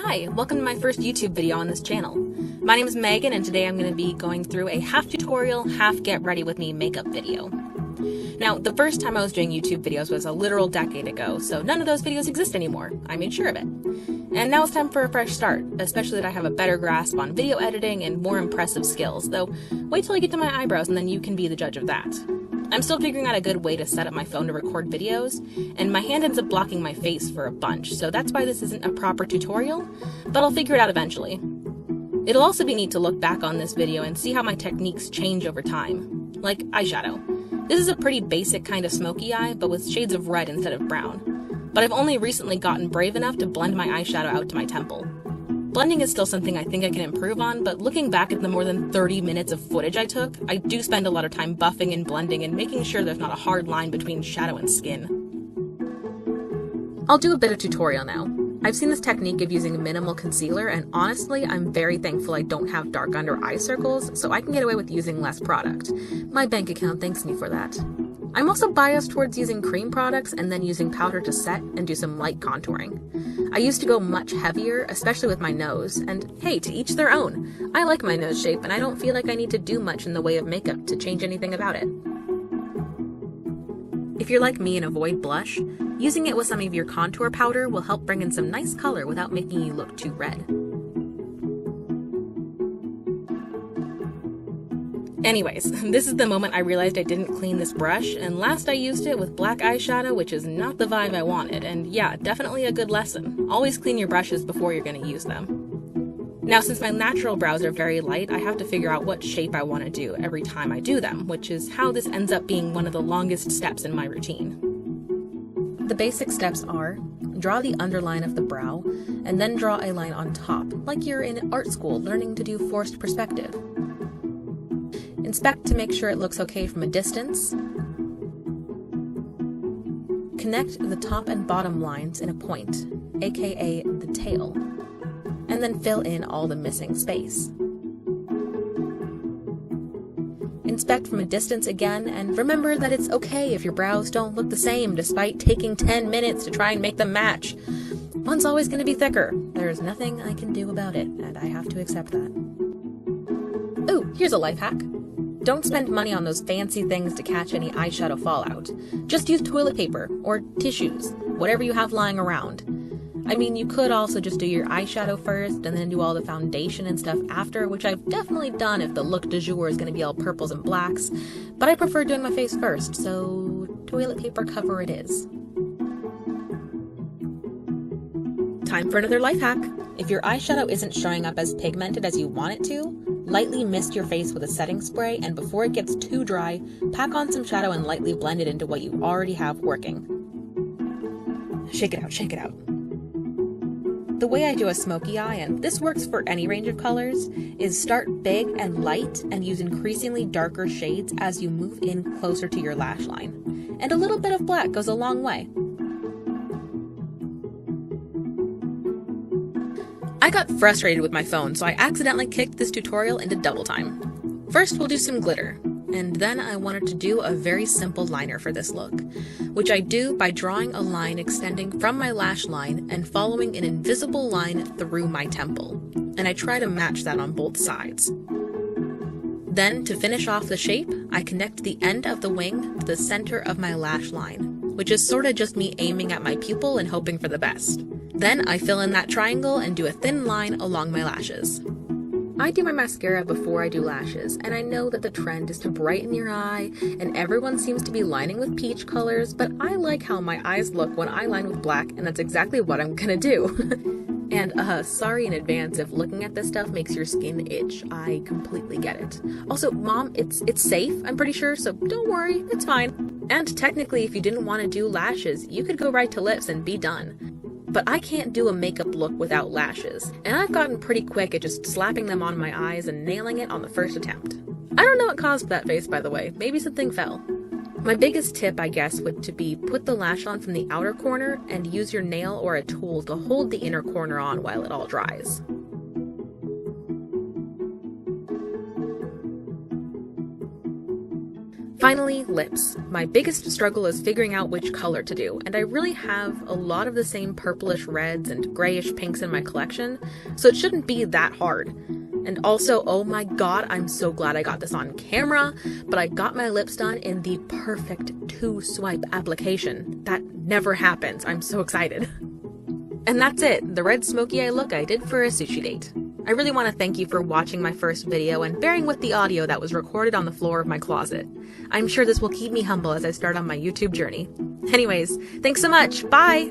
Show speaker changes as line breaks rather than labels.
Hi, welcome to my first YouTube video on this channel. My name is Megan and today I'm going to be going through a half tutorial, half get ready with me makeup video. Now, the first time I was doing YouTube videos was a literal decade ago, so none of those videos exist anymore. I made sure of it. And now it's time for a fresh start, especially that I have a better grasp on video editing and more impressive skills, though wait till I get to my eyebrows and then you can be the judge of that. I'm still figuring out a good way to set up my phone to record videos, and my hand ends up blocking my face for a bunch, so that's why this isn't a proper tutorial, but I'll figure it out eventually. It'll also be neat to look back on this video and see how my techniques change over time. Like eyeshadow. This is a pretty basic kind of smoky eye, but with shades of red instead of brown. But I've only recently gotten brave enough to blend my eyeshadow out to my temple. Blending is still something I think I can improve on, but looking back at the more than 30 minutes of footage I took, I do spend a lot of time buffing and blending and making sure there's not a hard line between shadow and skin. I'll do a bit of tutorial now. I've seen this technique of using minimal concealer, and honestly, I'm very thankful I don't have dark under eye circles, so I can get away with using less product. My bank account thanks me for that. I'm also biased towards using cream products and then using powder to set and do some light contouring. I used to go much heavier, especially with my nose, and hey, to each their own. I like my nose shape and I don't feel like I need to do much in the way of makeup to change anything about it. If you're like me and avoid blush, using it with some of your contour powder will help bring in some nice color without making you look too red. Anyways, this is the moment I realized I didn't clean this brush, and last I used it with black eyeshadow, which is not the vibe I wanted, and yeah, definitely a good lesson. Always clean your brushes before you're going to use them. Now, since my natural brows are very light, I have to figure out what shape I want to do every time I do them, which is how this ends up being one of the longest steps in my routine. The basic steps are, draw the underline of the brow, and then draw a line on top, like you're in art school learning to do forced perspective. Inspect to make sure it looks okay from a distance. Connect the top and bottom lines in a point, aka the tail, and then fill in all the missing space. Inspect from a distance again, and remember that it's okay if your brows don't look the same despite taking 10 minutes to try and make them match. One's always going to be thicker. There's nothing I can do about it, and I have to accept that. Ooh, here's a life hack. Don't spend money on those fancy things to catch any eyeshadow fallout. Just use toilet paper, or tissues, whatever you have lying around. I mean, you could also just do your eyeshadow first, and then do all the foundation and stuff after, which I've definitely done if the look du jour is going to be all purples and blacks, but I prefer doing my face first, so toilet paper cover it is. Time for another life hack. If your eyeshadow isn't showing up as pigmented as you want it to, lightly mist your face with a setting spray, and before it gets too dry, pack on some shadow and lightly blend it into what you already have working. Shake it out, shake it out. The way I do a smoky eye, and this works for any range of colors, is start big and light and use increasingly darker shades as you move in closer to your lash line. And a little bit of black goes a long way. I got frustrated with my phone, so I accidentally kicked this tutorial into double time. First, we'll do some glitter, and then I wanted to do a very simple liner for this look, which I do by drawing a line extending from my lash line and following an invisible line through my temple, and I try to match that on both sides. Then, to finish off the shape, I connect the end of the wing to the center of my lash line, which is sorta just me aiming at my pupil and hoping for the best. Then I fill in that triangle and do a thin line along my lashes. I do my mascara before I do lashes, and I know that the trend is to brighten your eye, and everyone seems to be lining with peach colors, but I like how my eyes look when I line with black, and that's exactly what I'm gonna do. And sorry in advance if looking at this stuff makes your skin itch. I completely get it. Also, Mom, it's safe, I'm pretty sure, so don't worry, it's fine. And technically, if you didn't want to do lashes, you could go right to lips and be done. But I can't do a makeup look without lashes, and I've gotten pretty quick at just slapping them on my eyes and nailing it on the first attempt. I don't know what caused that face, by the way. Maybe something fell. My biggest tip, I guess, would to be put the lash on from the outer corner and use your nail or a tool to hold the inner corner on while it all dries. Finally, lips. My biggest struggle is figuring out which color to do, and I really have a lot of the same purplish reds and grayish pinks in my collection, so it shouldn't be that hard. And also, oh my god, I'm so glad I got this on camera, but I got my lips done in the perfect 2-swipe application. That never happens. I'm so excited. And that's it, the red smoky eye look I did for a sushi date. I really want to thank you for watching my first video and bearing with the audio that was recorded on the floor of my closet. I'm sure this will keep me humble as I start on my YouTube journey. Anyways, thanks so much. Bye!